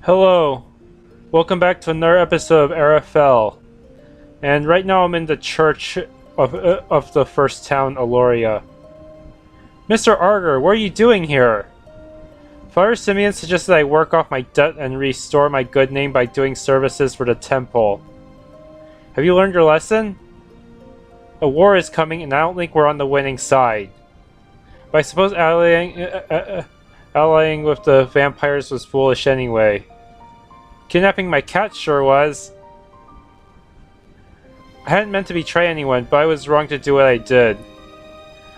Hello, welcome back to another episode of Ara Fell. And right now I'm in the church of the first town, Aloria. Mr. Arger, what are you doing here? Father Simeon suggested I work off my debt and restore my good name by doing services for the temple. Have you learned your lesson? A war is coming and I don't think we're on the winning side. But I suppose allying with the vampires was foolish anyway. Kidnapping my cat sure was. I hadn't meant to betray anyone, but I was wrong to do what I did.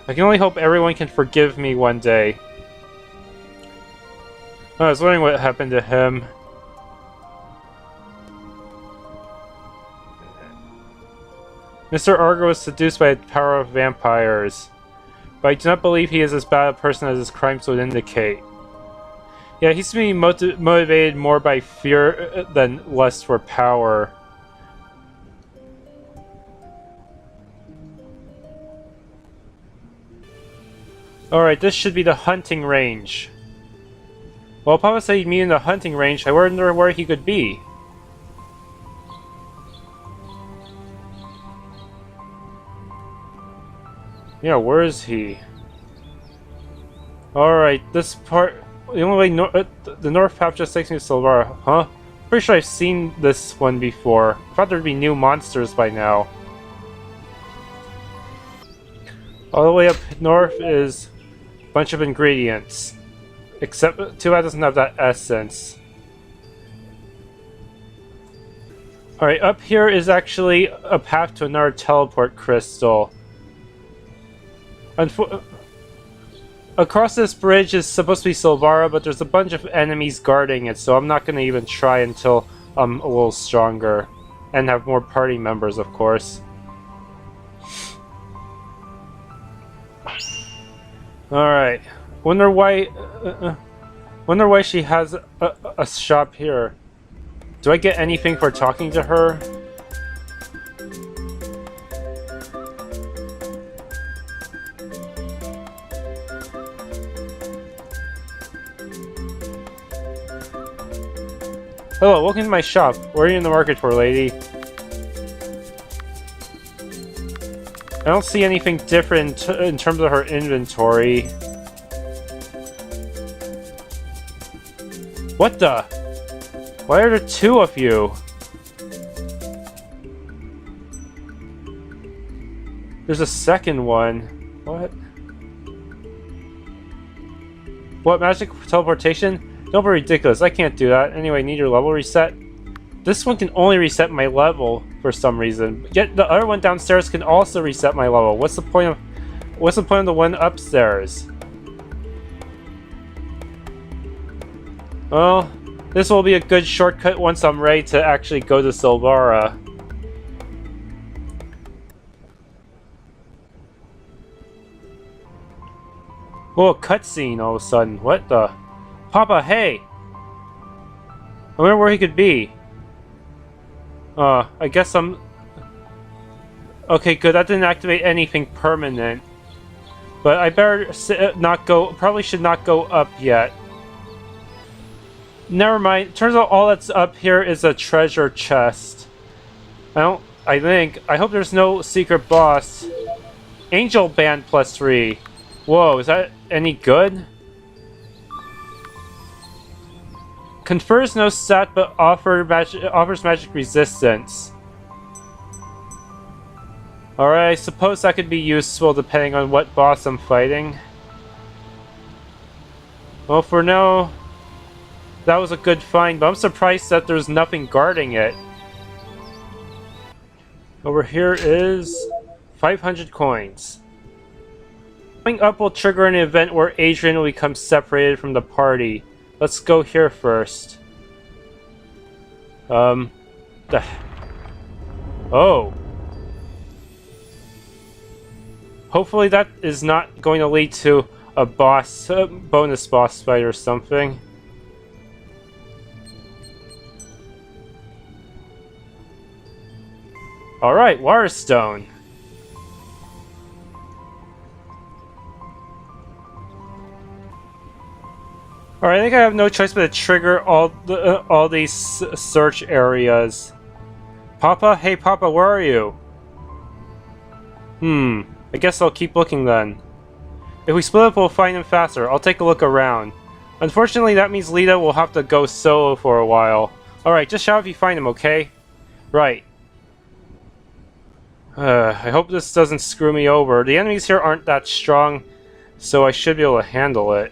I can only hope everyone can forgive me one day. I was wondering what happened to him. Mr. Argo was seduced by the power of vampires, but I do not believe he is as bad a person as his crimes would indicate. Yeah, he's to be motivated more by fear than lust for power. Alright, this should be the hunting range. Well, Papa said he'd meet in the hunting range. I wonder where he could be. Yeah, where is he? Alright, this part... The only way the north path just takes me to Silvara, huh? Pretty sure I've seen this one before. I thought there'd be new monsters by now. All the way up north is a bunch of ingredients. Except too bad it doesn't have that essence. Alright, up here is actually a path to another teleport crystal. Across this bridge is supposed to be Silvara, but there's a bunch of enemies guarding it, so I'm not going to even try until I'm a little stronger. And have more party members, of course. Alright. Wonder why she has a shop here. Do I get anything for talking to her? Hello, welcome to my shop. What are you in the market for, lady? I don't see anything different in terms of her inventory. What the? Why are there two of you? There's a second one. What? What, magic teleportation? Don't be ridiculous, I can't do that. Anyway, need your level reset? This one can only reset my level for some reason. Yet the other one downstairs can also reset my level. What's the point of the one upstairs? Well, this will be a good shortcut once I'm ready to actually go to Silvara. Whoa, cutscene all of a sudden. What the? Papa, hey! I wonder where he could be. I guess I'm... Okay, good, that didn't activate anything permanent. But I better not go... Probably should not go up yet. Never mind, turns out all that's up here is a treasure chest. I hope there's no secret boss. Angel Band +3. Whoa, is that any good? Confers no stat, but offers magic resistance. Alright, I suppose that could be useful depending on what boss I'm fighting. Well, for now, that was a good find, but I'm surprised that there's nothing guarding it. Over here is 500 coins. Going up will trigger an event where Adrian will become separated from the party. Let's go here first. Oh. Hopefully that is not going to lead to a bonus boss fight or something. Alright, Waterstone. Alright, I think I have no choice but to trigger all these search areas. Papa? Hey Papa, where are you? I guess I'll keep looking then. If we split up, we'll find him faster. I'll take a look around. Unfortunately, that means Lita will have to go solo for a while. Alright, just shout if you find him, okay? Right. I hope this doesn't screw me over. The enemies here aren't that strong, so I should be able to handle it.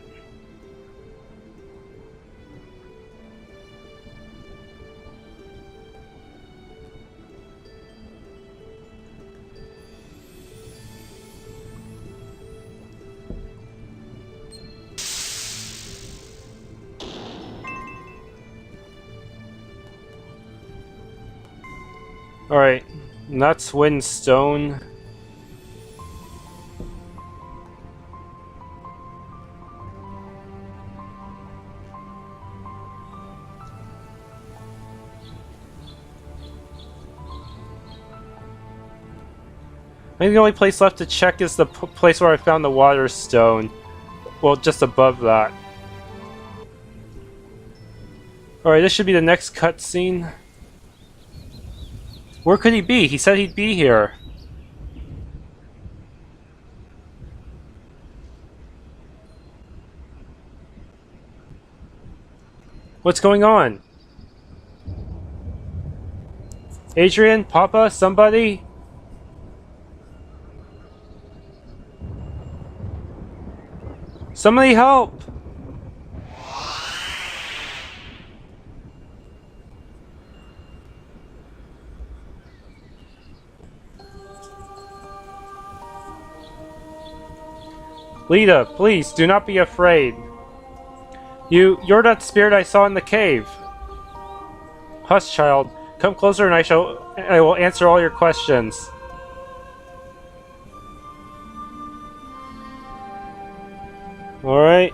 Alright, that's Windstone. I think the only place left to check is the place where I found the water stone. Well, just above that. Alright, this should be the next cutscene. Where could he be? He said he'd be here. What's going on? Adrian? Papa? Somebody? Somebody help! Lita, please, do not be afraid. You're that spirit I saw in the cave. Hush, child. Come closer and I will answer all your questions. Alright.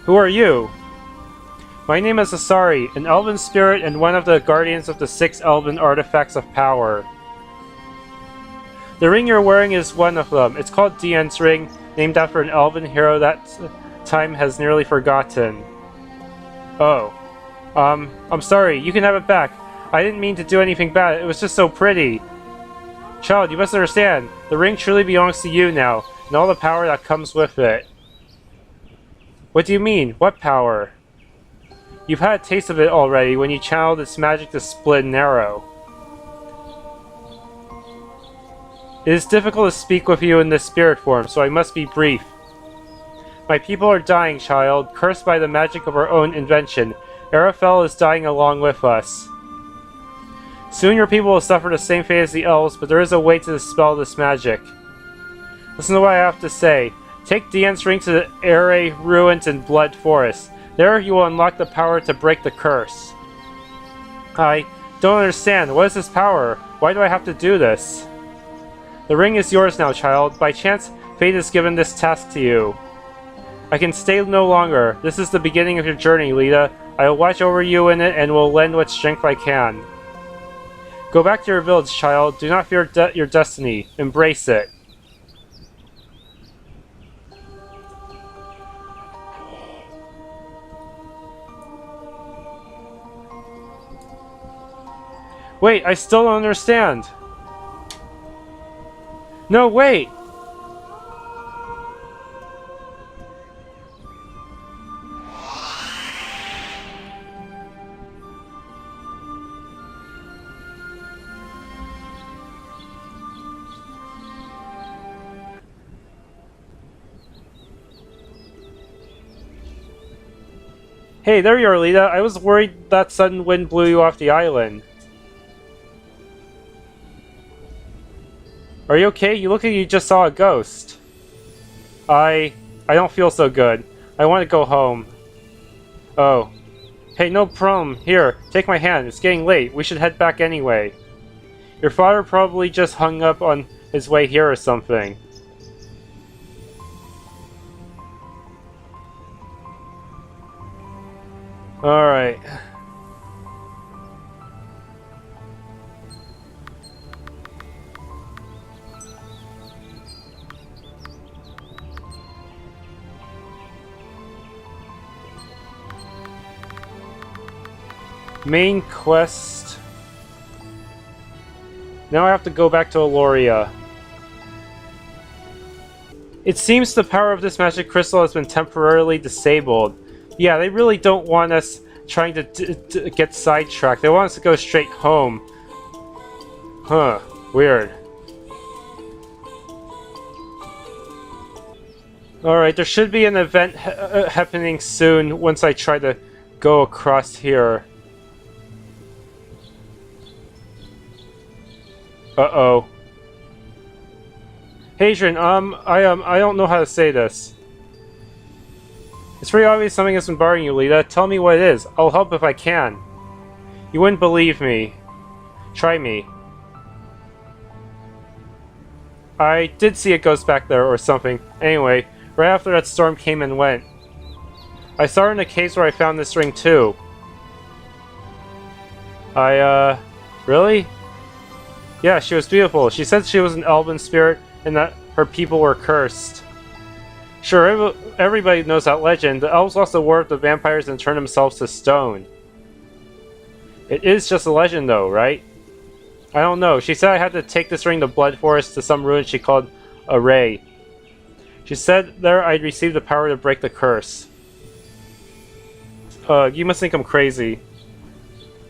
Who are you? My name is Asari, an elven spirit and one of the guardians of the 6 elven artifacts of power. The ring you're wearing is one of them. It's called Dian's ring, named after an elven hero that time has nearly forgotten. Oh. I'm sorry, you can have it back. I didn't mean to do anything bad, it was just so pretty. Child, you must understand, the ring truly belongs to you now, and all the power that comes with it. What do you mean? What power? You've had a taste of it already when you channeled its magic to split an arrow. It is difficult to speak with you in this spirit form, so I must be brief. My people are dying, child, cursed by the magic of our own invention. Ara Fell is dying along with us. Soon your people will suffer the same fate as the elves, but there is a way to dispel this magic. Listen to what I have to say. Take Dian's ring to the Arei ruins in Blood Forest. There you will unlock the power to break the curse. I don't understand. What is this power? Why do I have to do this? The ring is yours now, child. By chance, fate has given this task to you. I can stay no longer. This is the beginning of your journey, Lita. I will watch over you in it and will lend what strength I can. Go back to your village, child. Do not fear your destiny. Embrace it. Wait, I still don't understand. No, wait! Hey, there you are, Lita. I was worried that sudden wind blew you off the island. Are you okay? You look like you just saw a ghost. I don't feel so good. I want to go home. Oh. Hey, no problem. Here, take my hand. It's getting late. We should head back anyway. Your father probably just hung up on his way here or something. Alright. Main quest. Now I have to go back to Aloria. It seems the power of this magic crystal has been temporarily disabled. Yeah, they really don't want us trying to get sidetracked. They want us to go straight home. Huh, weird. Alright, there should be an event happening soon once I try to go across here. Uh-oh. Adrian, I don't know how to say this. It's pretty obvious something has been bothering you, Lita. Tell me what it is. I'll help if I can. You wouldn't believe me. Try me. I did see a ghost back there or something. Anyway, right after that storm came and went. I saw her in the caves where I found this ring too. Really? Yeah, she was beautiful. She said she was an elven spirit and that her people were cursed. Sure, everybody knows that legend. The elves lost the war of the vampires and turned themselves to stone. It is just a legend though, right? I don't know. She said I had to take this ring to Blood Forest to some ruin she called Arei. She said there I'd receive the power to break the curse. You must think I'm crazy.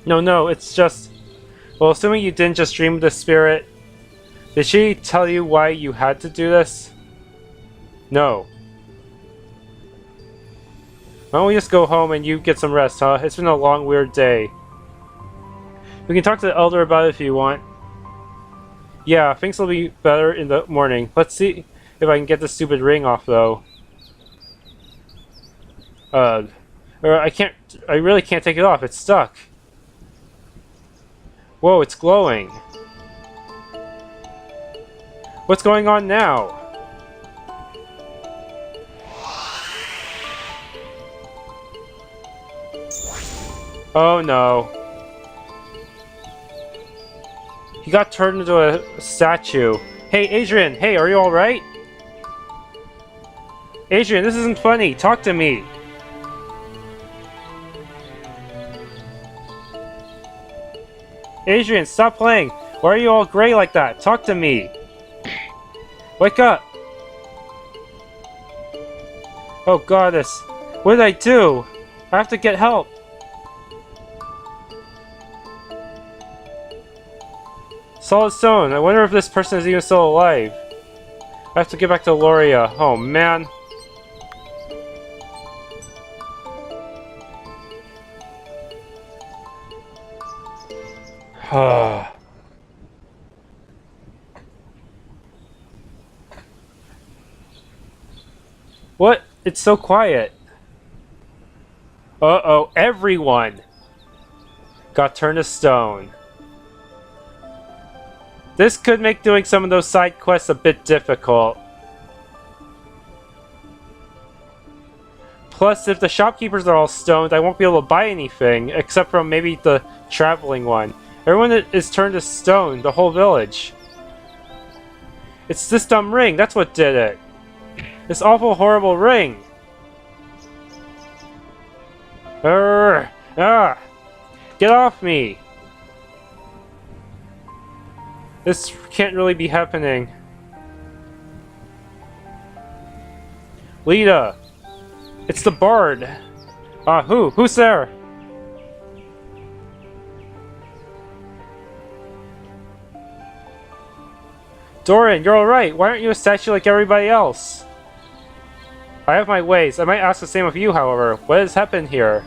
No, it's just... Well, assuming you didn't just dream of the spirit, did she tell you why you had to do this? No. Why don't we just go home and you get some rest, huh? It's been a long, weird day. We can talk to the Elder about it if you want. Yeah, things will be better in the morning. Let's see if I can get this stupid ring off, though. I really can't take it off. It's stuck. Whoa, it's glowing. What's going on now? Oh no. He got turned into a statue. Hey, Adrian! Hey, are you alright? Adrian, this isn't funny. Talk to me. Adrian, stop playing. Why are you all gray like that? Talk to me. Wake up. Oh, goddess. What did I do? I have to get help. Solid stone. I wonder if this person is even still alive. I have to get back to Aloria. Oh, man. What? It's so quiet. Uh-oh, everyone got turned to stone. This could make doing some of those side quests a bit difficult. Plus, if the shopkeepers are all stoned, I won't be able to buy anything, except from maybe the traveling one. Everyone is turned to stone, the whole village. It's this dumb ring, that's what did it. This awful, horrible ring. Get off me. This can't really be happening. Lita! It's the bard! Who's there? Doren, you're alright! Why aren't you a statue like everybody else? I have my ways. I might ask the same of you, however. What has happened here?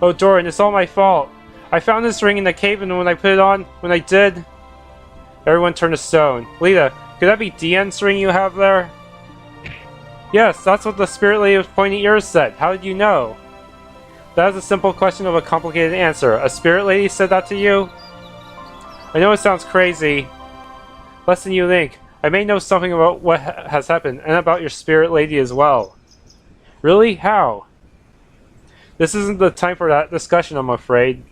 Oh, Doren, it's all my fault. I found this ring in the cave and when I put it on, when I did... Everyone turned to stone. Lita, could that be Dian's ring you have there? Yes, that's what the spirit lady with pointy ears said. How did you know? That is a simple question of a complicated answer. A spirit lady said that to you? I know it sounds crazy. Less than you think. I may know something about what has happened, and about your spirit lady as well. Really? How? This isn't the time for that discussion, I'm afraid.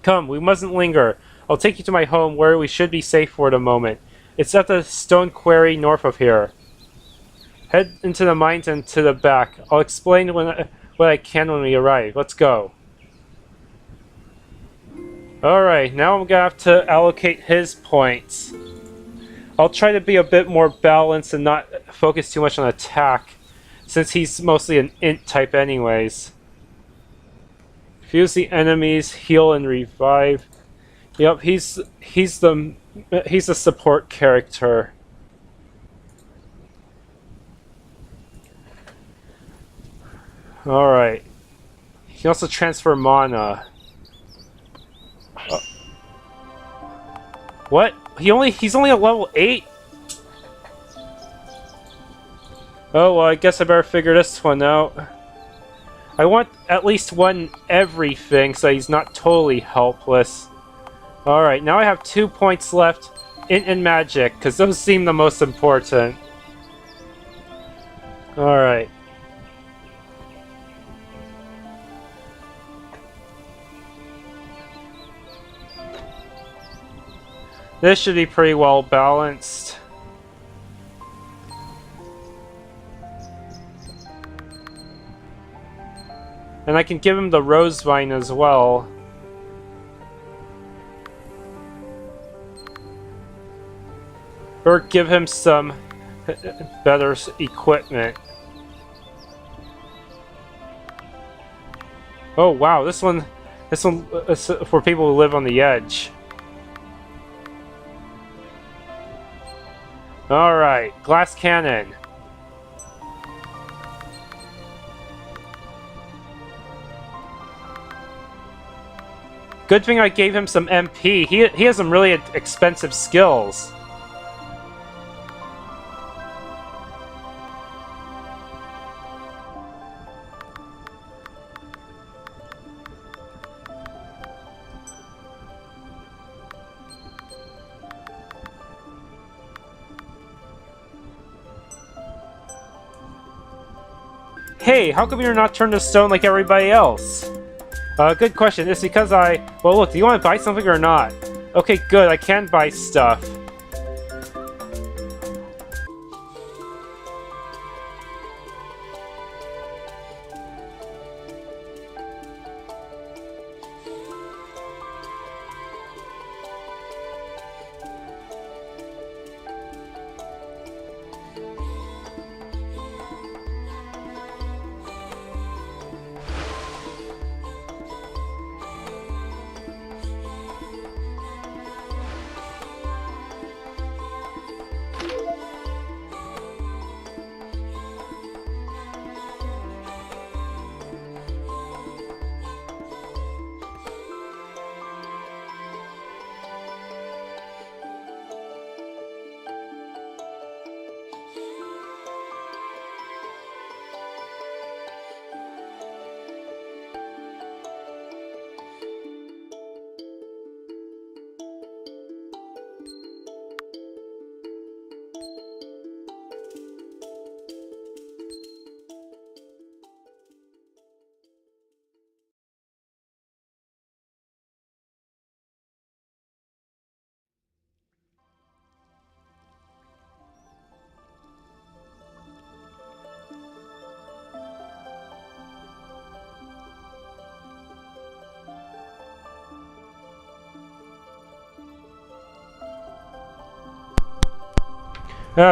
Come, we mustn't linger. I'll take you to my home where we should be safe for the moment. It's at the stone quarry north of here. Head into the mines and to the back. I'll explain what I can when we arrive. Let's go. Alright, now I'm gonna have to allocate his points. I'll try to be a bit more balanced and not focus too much on attack, since he's mostly an int type anyways. Fuse the enemies, heal and revive. Yep, he's a support character. Alright. He can also transfer mana. What? He's only at level 8? Oh, well, I guess I better figure this one out. I want at least one everything so he's not totally helpless. Alright, now I have 2 points left in magic, because those seem the most important. Alright. This should be pretty well balanced. And I can give him the rose vine as well. Or give him some better equipment. Oh wow, this one is for people who live on the edge. Alright, glass cannon. Good thing I gave him some MP. He has some really expensive skills. Hey, how come you're not turned to stone like everybody else? Good question. It's because well, look, do you want to buy something or not? Okay, good. I can buy stuff.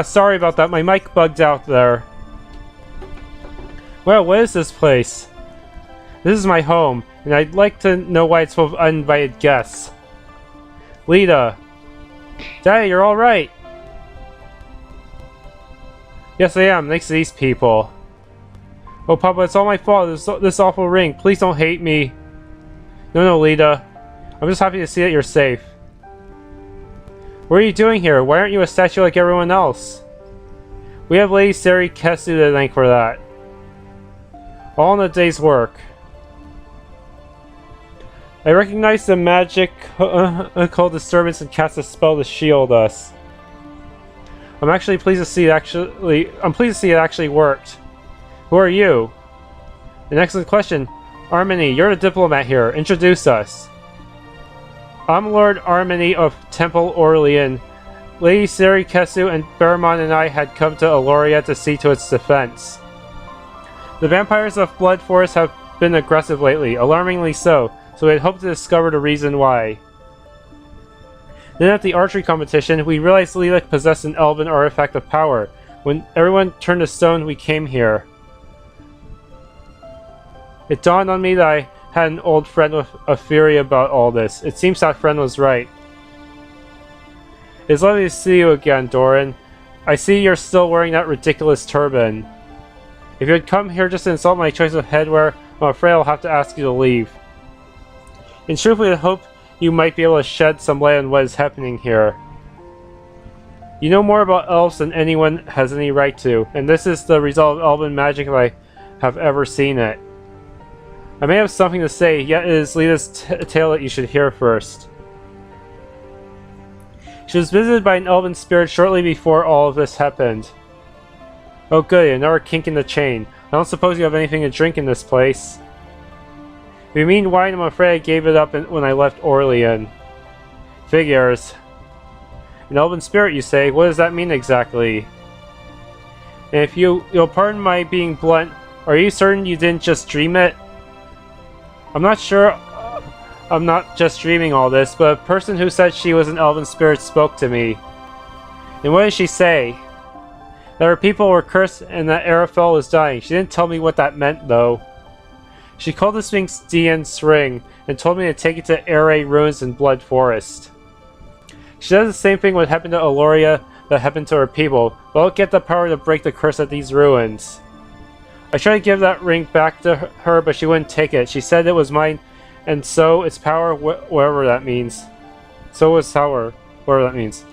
Sorry about that, my mic bugged out there. Well, what is this place? This is my home, and I'd like to know why it's full of uninvited guests. Lita! Daddy, you're alright! Yes, I am, thanks to these people. Oh, Papa, it's all my fault, this awful ring. Please don't hate me. No, Lita. I'm just happy to see that you're safe. What are you doing here? Why aren't you a statue like everyone else? We have Lady Sidequests to thank for that. All in a day's work. I recognize the magic called disturbance and cast a spell to shield us. I'm pleased to see it actually worked. Who are you? An excellent question. Armini, you're a diplomat here. Introduce us. I'm Lord Armini of Temple Orlean. Lady Sidequests and Baramon and I had come to Eloria to see to its defense. The vampires of Blood Forest have been aggressive lately, alarmingly so. so we had hoped to discover the reason why. Then at the archery competition, we realized Lita possessed an elven artifact of power. When everyone turned to stone, we came here. It dawned on me that I had an old friend with a theory about all this. It seems that friend was right. It's lovely to see you again, Doren. I see you're still wearing that ridiculous turban. If you had come here just to insult my choice of headwear, I'm afraid I'll have to ask you to leave. In truth, I hope you might be able to shed some light on what is happening here. You know more about elves than anyone has any right to, and this is the result of elven magic if I have ever seen it. I may have something to say, yet it is Lita's tale that you should hear first. She was visited by an elven spirit shortly before all of this happened. Oh good, another kink in the chain. I don't suppose you have anything to drink in this place. If you mean wine, I'm afraid I gave it up when I left Orlean. Figures. An elven spirit, you say? What does that mean exactly? And if you'll pardon my being blunt, are you certain you didn't just dream it? I'm not sure I'm not just dreaming all this, but a person who said she was an elven spirit spoke to me. And what did she say? That her people were cursed and that Ara Fell was dying. She didn't tell me what that meant, though. She called the Sphinx Dian's ring and told me to take it to Arei ruins in Blood Forest. She does the same thing what happened to Aloria that happened to her people, but I'll get the power to break the curse at these ruins. I tried to give that ring back to her, but she wouldn't take it. She said it was mine, and so its power, whatever that means. So was power, whatever that means.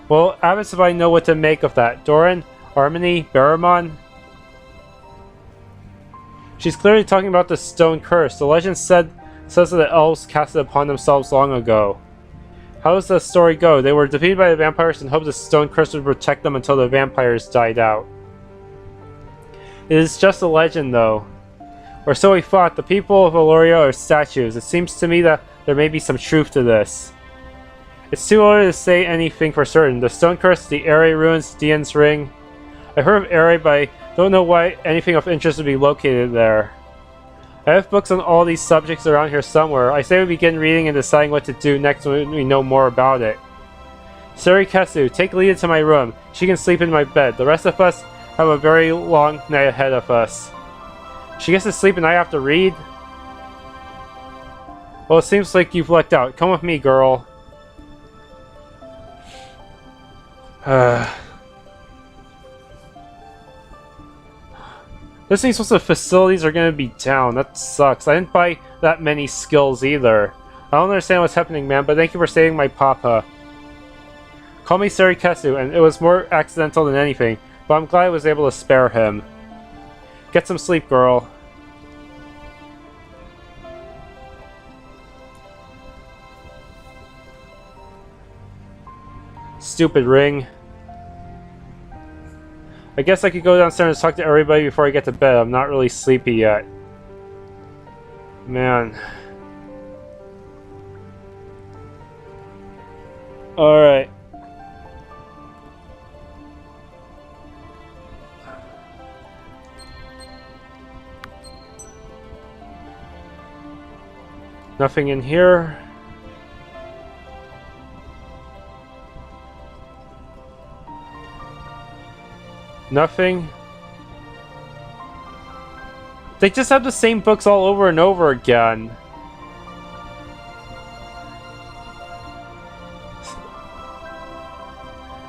Well, Abbas, if I know what to make of that. Doren? Harmony? Baramon? She's clearly talking about the stone curse. The legend says that the elves cast it upon themselves long ago. How does the story go? They were defeated by the vampires and hoped the stone curse would protect them until the vampires died out. It is just a legend, though. Or so we thought. The people of Aloria are statues. It seems to me that there may be some truth to this. It's too early to say anything for certain. The stone curse, the Arei ruins, Dian's ring. I heard of Arei, but I don't know why anything of interest would be located there. I have books on all these subjects around here somewhere. I say we begin reading and deciding what to do next when we know more about it. Sarikesu, take Lita to my room. She can sleep in my bed. The rest of us have a very long night ahead of us. She gets to sleep and I have to read? Well, it seems like you've lucked out. Come with me, girl. This means most of the facilities are going to be down. That sucks. I didn't buy that many skills either. I don't understand what's happening, man, but thank you for saving my papa. Call me Sarikesu, and it was more accidental than anything, but I'm glad I was able to spare him. Get some sleep, girl. Stupid ring. I guess I could go downstairs and talk to everybody before I get to bed. I'm not really sleepy yet. Man. Alright. Nothing in here. Nothing. They just have the same books all over and over again.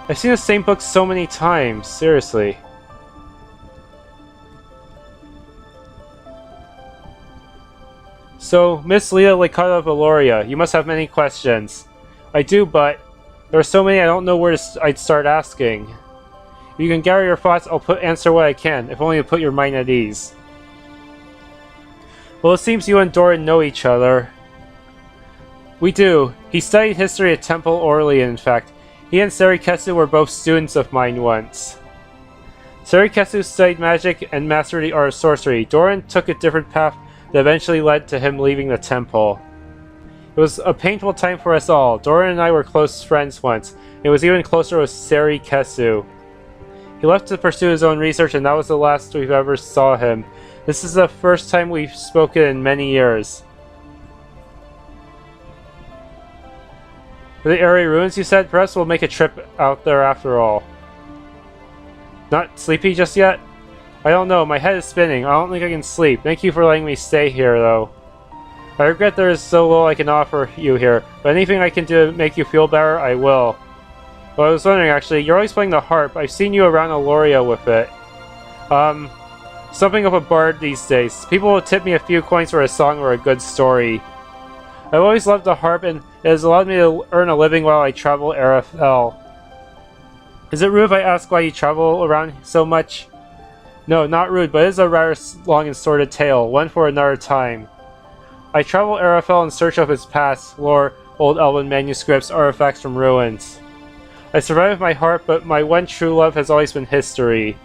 I've seen the same books so many times, seriously. So, Miss Lita Licata of Aloria, you must have many questions. I do, but there are so many I don't know where I'd start asking. If you can gather your thoughts, I'll answer what I can, if only to put your mind at ease. Well, it seems you and Doren know each other. We do. He studied history at Temple Orlean, in fact. He and Sarikesu were both students of mine once. Sarikesu studied magic and mastered the art of sorcery. Doren took a different path that eventually led to him leaving the temple. It was a painful time for us all. Doren and I were close friends once. It was even closer with Sarikesu. He left to pursue his own research, and that was the last we've ever saw him. This is the first time we've spoken in many years. The Arei ruins, you said? Perhaps we'll make a trip out there after all. Not sleepy just yet? I don't know, my head is spinning. I don't think I can sleep. Thank you for letting me stay here, though. I regret there is so little I can offer you here, but anything I can do to make you feel better, I will. Well, I was wondering, actually, you're always playing the harp. I've seen you around Aloria with it. Something of a bard these days. People will tip me a few coins for a song or a good story. I've always loved the harp, and it has allowed me to earn a living while I travel Ara Fell. Is it rude if I ask why you travel around so much? No, not rude, but it is a rather long and sordid tale, one for another time. I travel Ara Fell in search of its past, lore, old elven manuscripts, artifacts from ruins. I survived with my heart, but my one true love has always been history.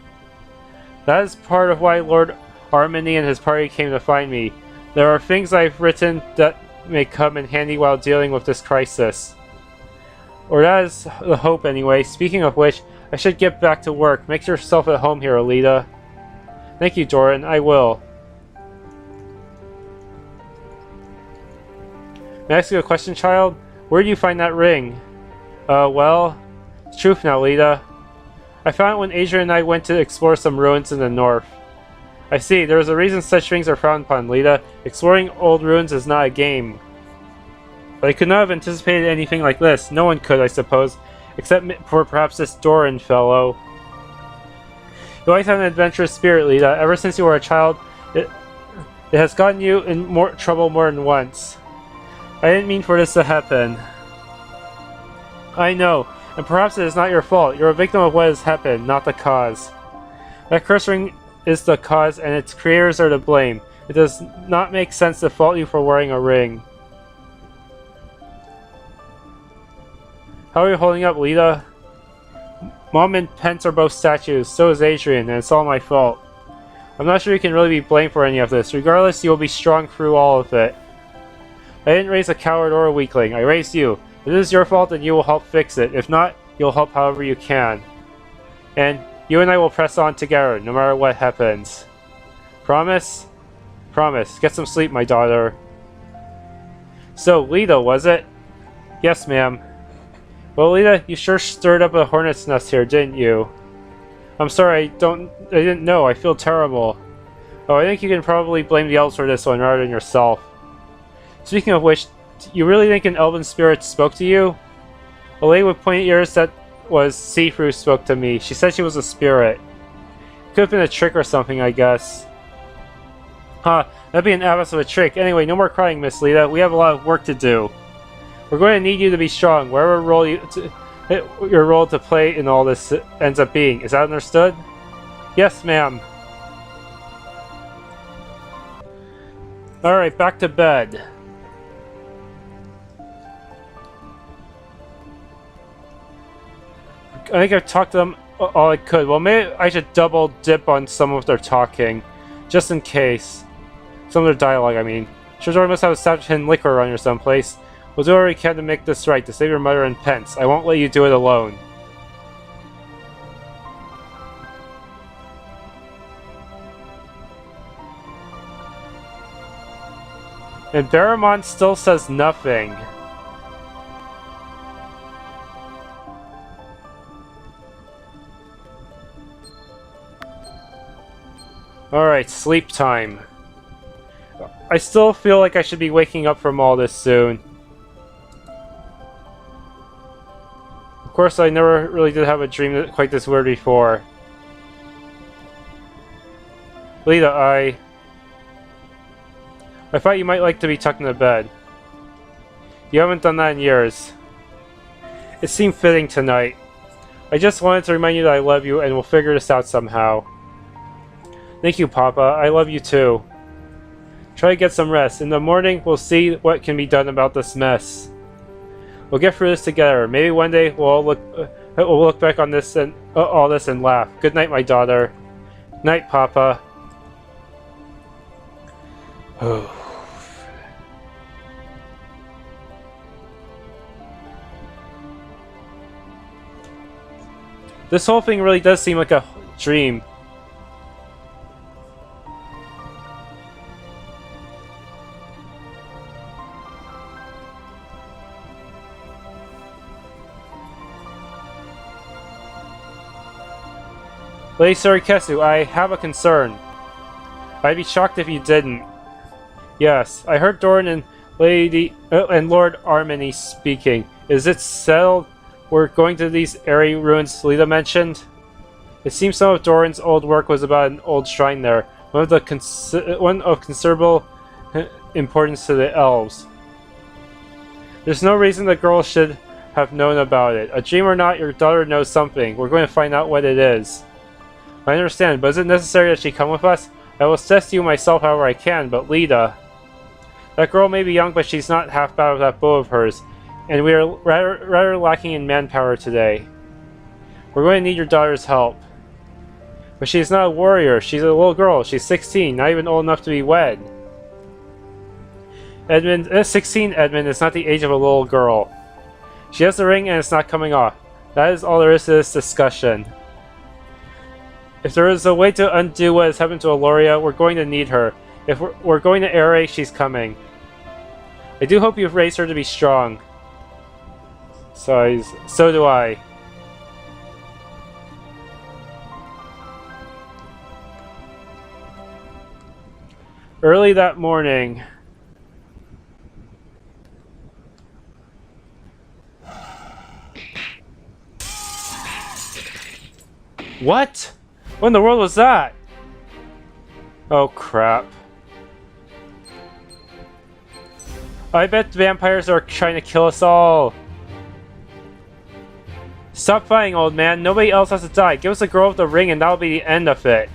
That is part of why Lord Armini and his party came to find me. There are things I've written that may come in handy while dealing with this crisis. Or that is the hope anyway. Speaking of which, I should get back to work. Make yourself at home here, Lita. Thank you, Doren. I will. May I ask you a question, child? Where did you find that ring? Well... Truth now, Lita. I found it when Adrian and I went to explore some ruins in the north. I see, there is a reason such things are frowned upon, Lita. Exploring old ruins is not a game. But I could not have anticipated anything like this. No one could, I suppose. Except for perhaps this Doren fellow. You always had an adventurous spirit, Lita. Ever since you were a child, it has gotten you in more trouble more than once. I didn't mean for this to happen. I know. And perhaps it is not your fault. You're a victim of what has happened, not the cause. That curse ring is the cause, and its creators are to blame. It does not make sense to fault you for wearing a ring. How are you holding up, Lita? Mom and Pence are both statues, so is Adrian, and it's all my fault. I'm not sure you can really be blamed for any of this. Regardless, you will be strong through all of it. I didn't raise a coward or a weakling. I raised you. If it is your fault, then you will help fix it. If not, you'll help however you can. And you and I will press on together, no matter what happens. Promise? Promise. Get some sleep, my daughter. So, Lita, was it? Yes, ma'am. Well, Lita, you sure stirred up a hornet's nest here, didn't you? I'm sorry, I didn't know. I feel terrible. Oh, I think you can probably blame the elves for this one rather than yourself. Speaking of which, you really think an elven spirit spoke to you? A lady with pointy ears that was see-through spoke to me. She said she was a spirit. Could have been a trick or something, I guess. Huh, that'd be an abyss of a trick. Anyway, no more crying, Miss Lita. We have a lot of work to do. We're going to need you to be strong, whatever role your role to play in all this ends up being. Is that understood? Yes, ma'am. Alright, back to bed. I think I've talked to them all I could. Well, maybe I should double dip on some of their talking. Just in case. Some of their dialogue, I mean. Sure, Doren must have a stash hidden liquor around here someplace. We'll do what we can to make this right, to save your mother and Pence. I won't let you do it alone. And Baramon still says nothing. Alright, sleep time. I still feel like I should be waking up from all this soon. Of course, I never really did have a dream quite this weird before. Lita, I thought you might like to be tucked into bed. You haven't done that in years. It seemed fitting tonight. I just wanted to remind you that I love you and we'll figure this out somehow. Thank you, Papa. I love you too. Try to get some rest. In the morning, we'll see what can be done about this mess. We'll get through this together. Maybe one day we'll look back on this and all this and laugh. Good night, my daughter. Night, Papa. This whole thing really does seem like a dream. Lady Surikesu, I have a concern. I'd be shocked if you didn't. Yes, I heard Doren and Lord Armini speaking. Is it settled we're going to these Arei ruins Lita mentioned? It seems some of Doran's old work was about an old shrine there, one of considerable importance to the elves. There's no reason the girl should have known about it. A dream or not, your daughter knows something. We're going to find out what it is. I understand, but is it necessary that she come with us? I will assist you myself however I can, but Lita... That girl may be young, but she's not half bad with that bow of hers, and we are rather lacking in manpower today. We're going to need your daughter's help. But she's not a warrior, she's a little girl, she's 16, not even old enough to be wed. 16, Edmund, is not the age of a little girl. She has the ring and it's not coming off. That is all there is to this discussion. If there is a way to undo what has happened to Aloria, we're going to need her. If we're going to Arei, she's coming. I do hope you've raised her to be strong. So do I. Early that morning... What? What in the world was that? Oh crap. I bet vampires are trying to kill us all. Stop fighting, old man. Nobody else has to die. Give us a girl with the ring and that'll be the end of it.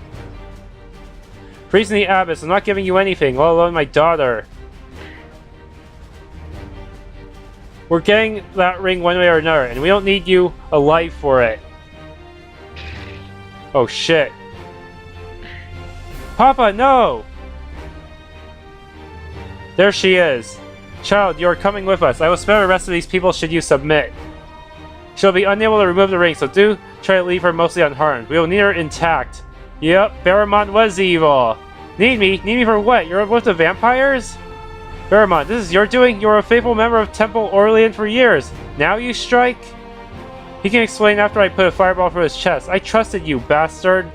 Freezing the abyss. I'm not giving you anything, let alone my daughter. We're getting that ring one way or another, and we don't need you alive for it. Oh shit. Papa, no! There she is. Child, you are coming with us. I will spare the rest of these people should you submit. She'll be unable to remove the ring, so do try to leave her mostly unharmed. We will need her intact. Yep, Baramon was evil. Need me? Need me for what? You're with the vampires? Baramon, this is your doing? You were a faithful member of Temple Orlean for years. Now you strike? He can explain after I put a fireball through his chest. I trusted you, bastard.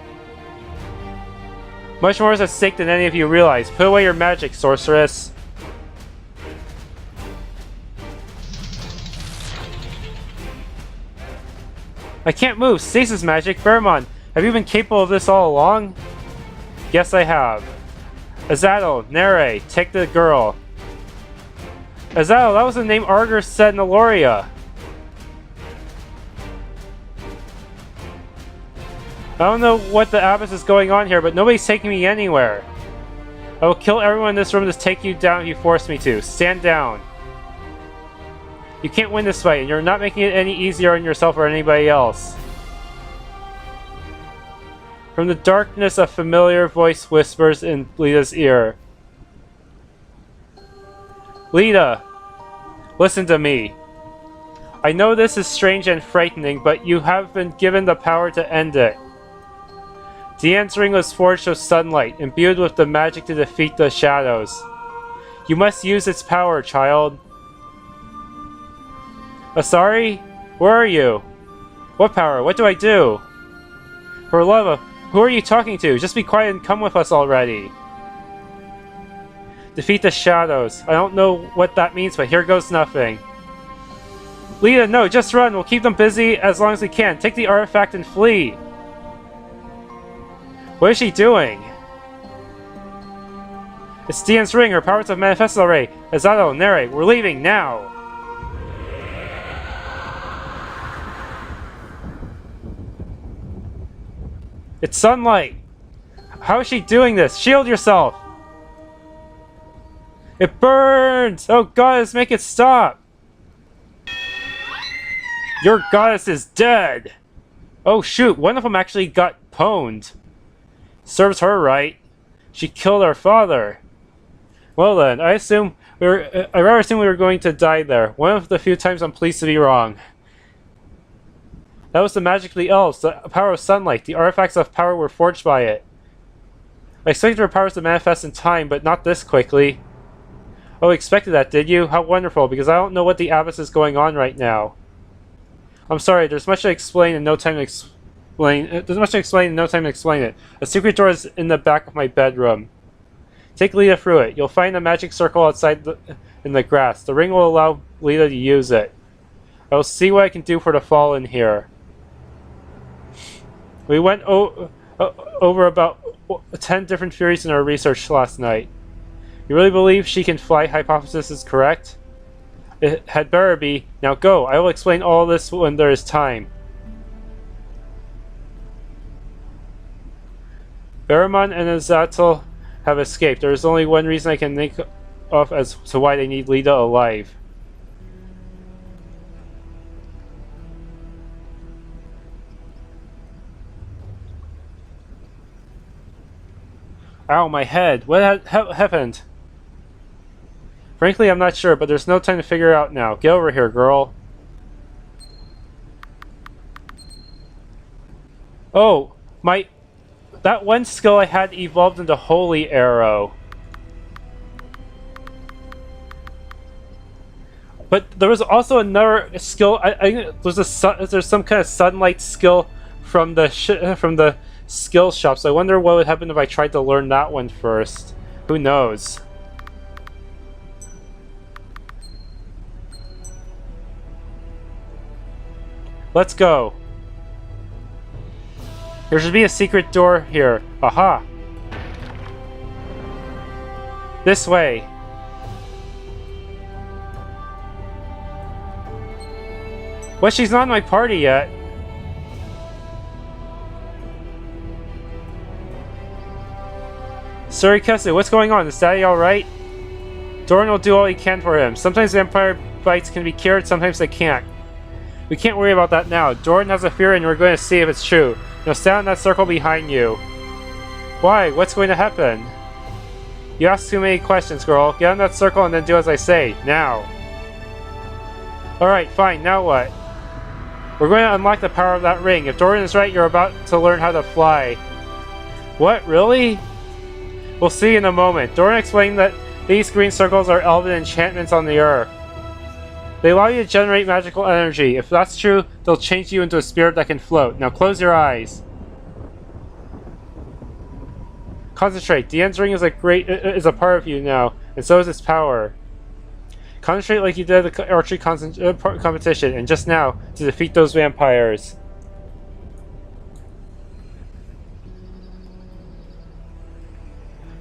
Much more is at stake than any of you realize. Put away your magic, sorceress. I can't move. Stasis magic. Baramon, have you been capable of this all along? Yes, I have. Azadel, Arei, take the girl. Azadel, that was the name Arger said in Aloria. I don't know what the abyss is going on here, but nobody's taking me anywhere. I will kill everyone in this room to take you down if you force me to. Stand down. You can't win this fight, and you're not making it any easier on yourself or anybody else. From the darkness, a familiar voice whispers in Lita's ear. Lita, listen to me. I know this is strange and frightening, but you have been given the power to end it. Dian's ring was forged of sunlight, imbued with the magic to defeat the shadows. You must use its power, child. Asari? Where are you? What power? What do I do? For love of... Who are you talking to? Just be quiet and come with us already. Defeat the shadows. I don't know what that means, but here goes nothing. Lita, no, just run. We'll keep them busy as long as we can. Take the artifact and flee. What is she doing? It's Dian's ring. Her powers have manifested already. Azado, Arei, we're leaving now. It's sunlight. How is she doing this? Shield yourself. It burns. Oh, goddess, make it stop. Your goddess is dead. Oh, shoot. One of them actually got pwned. Serves her right. She killed our father. Well then, I rather assume we were going to die there. One of the few times I'm pleased to be wrong. That was the magic of the elves, the power of sunlight. The artifacts of power were forged by it. I expected her powers to manifest in time, but not this quickly. Oh, expected that, did you? How wonderful, because I don't know what the abyss is going on right now. I'm sorry, there's much to explain and no time to There's much to explain, no time to explain it. A secret door is in the back of my bedroom. Take Lita through it. You'll find a magic circle outside in the grass. The ring will allow Lita to use it. I will see what I can do for the fallen here. We went over about 10 different theories in our research last night. You really believe she can fly hypothesis is correct? It had better be. Now go. I will explain all this when there is time. Baramon and Azazel have escaped. There is only one reason I can think of as to why they need Lita alive. Ow, my head. What happened? Frankly, I'm not sure, but there's no time to figure it out now. Get over here, girl. Oh, that one skill I had evolved into Holy Arrow. But there was also another skill. I there's some kind of sunlight skill from the skill shop. So I wonder what would happen if I tried to learn that one first. Who knows? Let's go. There should be a secret door here. Aha! This way. Well, she's not in my party yet. Sorry, Kessu, what's going on? Is Daddy alright? Doren will do all he can for him. Sometimes vampire bites can be cured, sometimes they can't. We can't worry about that now. Doren has a fear and we're going to see if it's true. Now stand in that circle behind you. Why? What's going to happen? You ask too many questions, girl. Get in that circle and then do as I say. Now. Alright, fine. Now what? We're going to unlock the power of that ring. If Doren is right, you're about to learn how to fly. What? Really? We'll see in a moment. Doren explained that these green circles are elven enchantments on the earth. They allow you to generate magical energy. If that's true, they'll change you into a spirit that can float. Now close your eyes. Concentrate. The End's ring is a part of you now, and so is its power. Concentrate like you did at the archery competition, and just now, to defeat those vampires.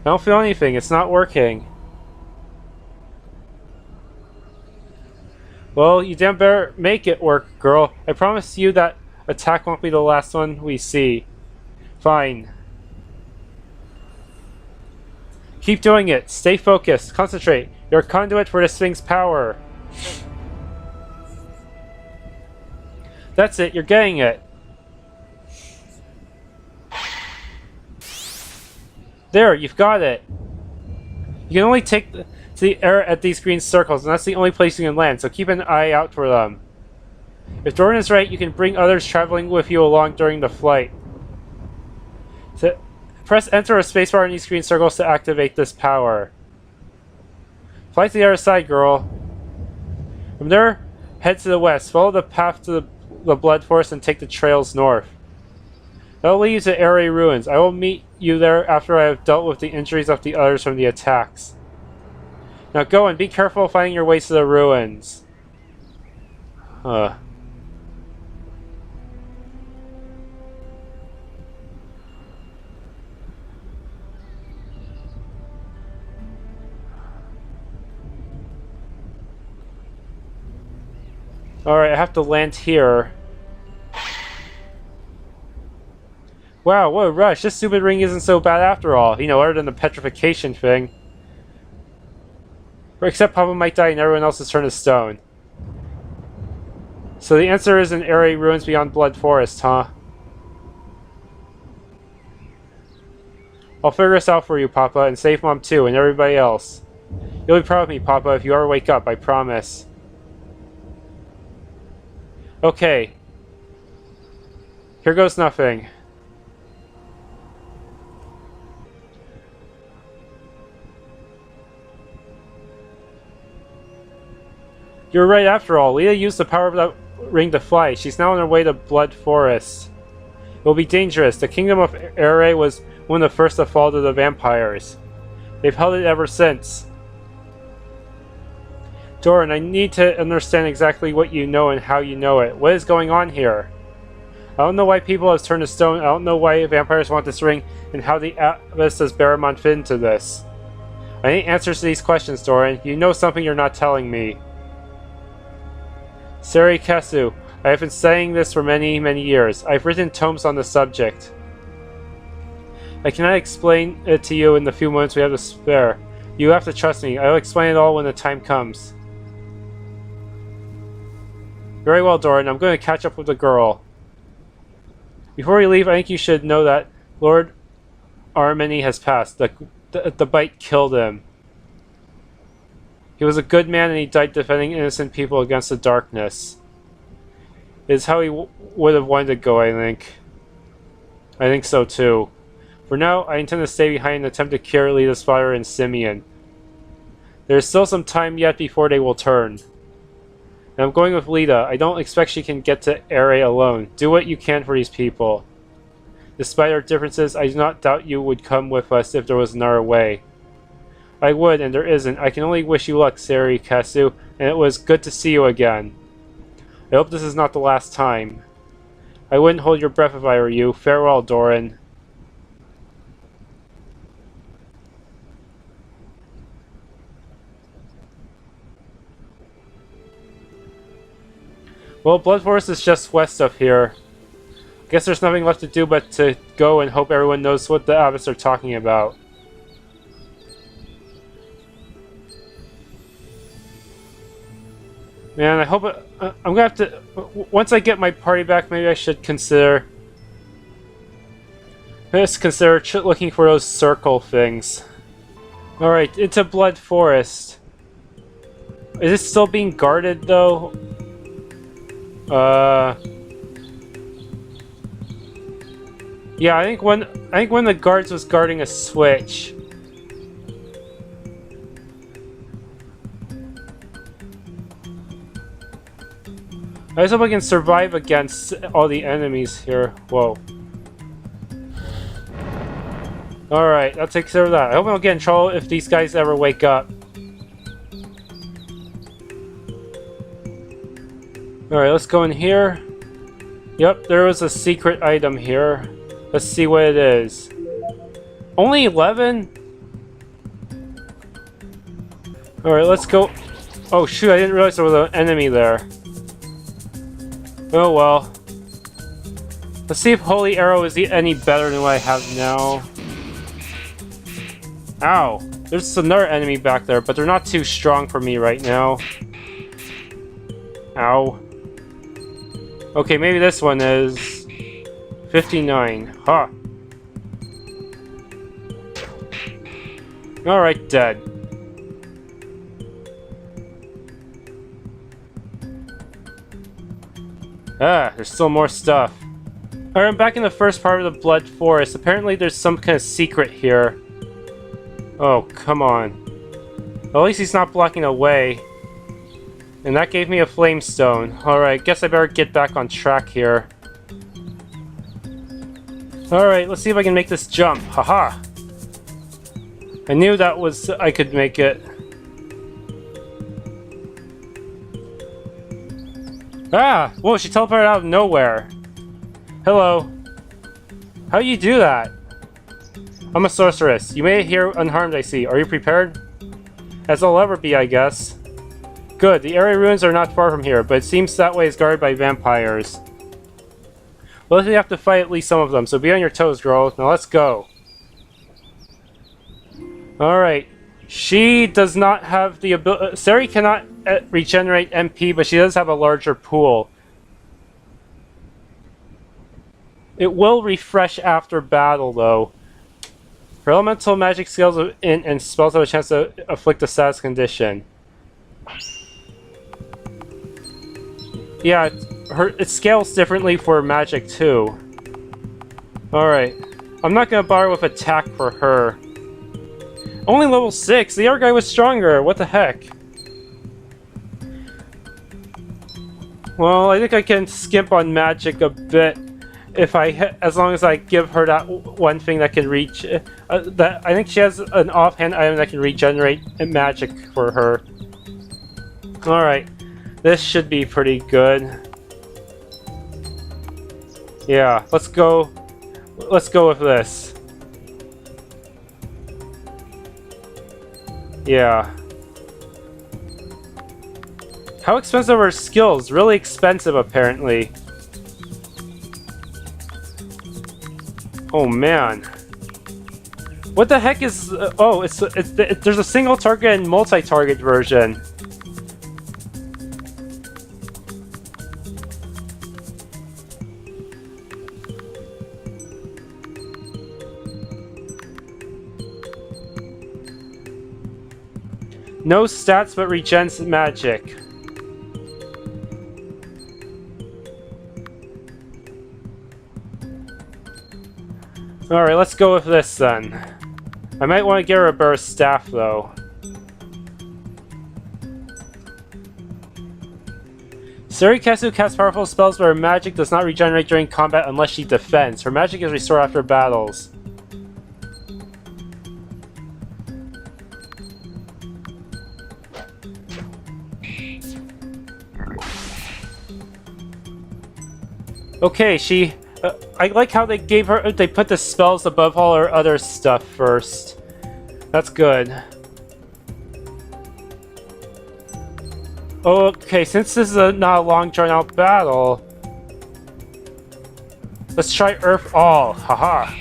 I don't feel anything. It's not working. Well, you damn better make it work, girl. I promise you that attack won't be the last one we see. Fine. Keep doing it. Stay focused. Concentrate. You're a conduit for this thing's power. That's it. You're getting it. There, you've got it. You can only take to the air at these green circles, and that's the only place you can land, so keep an eye out for them. If Doren is right, you can bring others traveling with you along during the flight. So, press enter or spacebar on these green circles to activate this power. Fly to the other side, girl. From there, head to the west. Follow the path to the Blood Forest and take the trails north. That'll lead you to Arei ruins. I will meet you there after I have dealt with the injuries of the others from the attacks. Now go and be careful finding your way to the ruins. Alright, I have to land here. Wow, what a rush. This stupid ring isn't so bad after all. You know, other than the petrification thing. Except Papa might die and everyone else is turned to stone. So the answer is in Arei ruins beyond Blood Forest, huh? I'll figure this out for you, Papa, and save Mom too, and everybody else. You'll be proud of me, Papa, if you ever wake up, I promise. Okay. Here goes nothing. You're right after all. Lita used the power of that ring to fly. She's now on her way to Blood Forest. It will be dangerous. The kingdom of Arei was one of the first to fall to the vampires. They've held it ever since. Doren, I need to understand exactly what you know and how you know it. What is going on here? I don't know why people have turned to stone. I don't know why vampires want this ring, and how the abyss does Baramon fit into this. I need answers to these questions, Doren. You know something you're not telling me. Sidequests. I have been studying this for many, many years. I've written tomes on the subject. I cannot explain it to you in the few moments we have to spare. You have to trust me. I will explain it all when the time comes. Very well, Doren. I'm going to catch up with the girl. Before we leave, I think you should know that Lord Armini has passed. The bite killed him. He was a good man and he died defending innocent people against the darkness. It's how he would have wanted to go, I think. I think so too. For now, I intend to stay behind and attempt to cure Lita's father and Simeon. There is still some time yet before they will turn. And I'm going with Lita. I don't expect she can get to Arei alone. Do what you can for these people. Despite our differences, I do not doubt you would come with us if there was another way. I would, and there isn't. I can only wish you luck, Sidequests, and it was good to see you again. I hope this is not the last time. I wouldn't hold your breath if I were you. Farewell, Doren. Well, Blood Forest is just west of here. Guess there's nothing left to do but to go and hope everyone knows what the Abbess are talking about. Man, I hope I'm gonna have to... Once I get my party back, maybe I should consider... looking for those circle things. Alright, into Blood Forest. Is it still being guarded, though? Yeah, I think one of the guards was guarding a switch. I just hope I can survive against all the enemies here. Whoa. Alright, that takes care of that. I hope I don't get in trouble if these guys ever wake up. Alright, let's go in here. Yep, there was a secret item here. Let's see what it is. Only 11? Alright, let's go. Oh shoot, I didn't realize there was an enemy there. Oh well. Let's see if Holy Arrow is any better than what I have now. Ow! There's another enemy back there, but they're not too strong for me right now. Ow. Okay, maybe this one is 59. Huh. Alright, dead. Ah, there's still more stuff. Alright, I'm back in the first part of the Blood Forest. Apparently there's some kind of secret here. Oh, come on. Well, at least he's not blocking a way. And that gave me a flamestone. Alright, guess I better get back on track here. Alright, let's see if I can make this jump. Haha! I knew that was... I could make it. Ah! Whoa, she teleported out of nowhere. Hello. How do you do that? I'm a sorceress. You made it here unharmed, I see. Are you prepared? As I'll ever be, I guess. Good. The Arei ruins are not far from here, but it seems that way is guarded by vampires. Well, we have to fight at least some of them, so be on your toes, girl. Now let's go. Alright. She does not have the ability... Sari cannot regenerate MP, but she does have a larger pool. It will refresh after battle, though. Her elemental magic skills and spells have a chance to afflict a status condition. Yeah, it scales differently for magic, too. Alright. I'm not gonna bother with attack for her. Only level 6? The other guy was stronger! What the heck? Well, I think I can skimp on magic a bit. if as long as I give her that one thing that can reach, that I think she has an offhand item that can regenerate magic for her. All right, this should be pretty good. Yeah, let's go. Let's go with this. Yeah. How expensive are skills? Really expensive, apparently. Oh man. What the heck is... oh, there's a single target and multi-target version. No stats but regens magic. Alright, let's go with this then. I might want to get her a burst staff though. Sarikasu casts powerful spells but her magic does not regenerate during combat unless she defends. Her magic is restored after battles. Okay, she... I like how they put the spells above all her other stuff first. That's good. Okay, since this is not a long drawn out battle, let's try Earth All. Haha.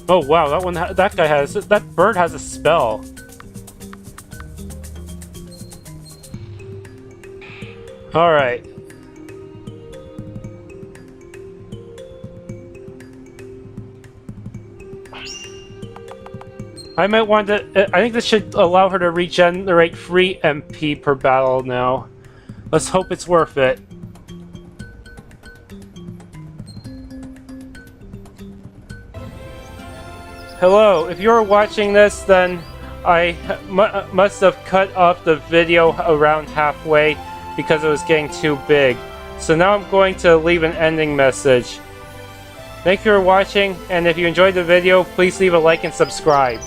Oh wow, that bird has a spell. Alright. I might want to... I think this should allow her to regenerate free MP per battle now. Let's hope it's worth it. Hello, if you're watching this, then I must have cut off the video around halfway because it was getting too big. So now I'm going to leave an ending message. Thank you for watching, and if you enjoyed the video, please leave a like and subscribe.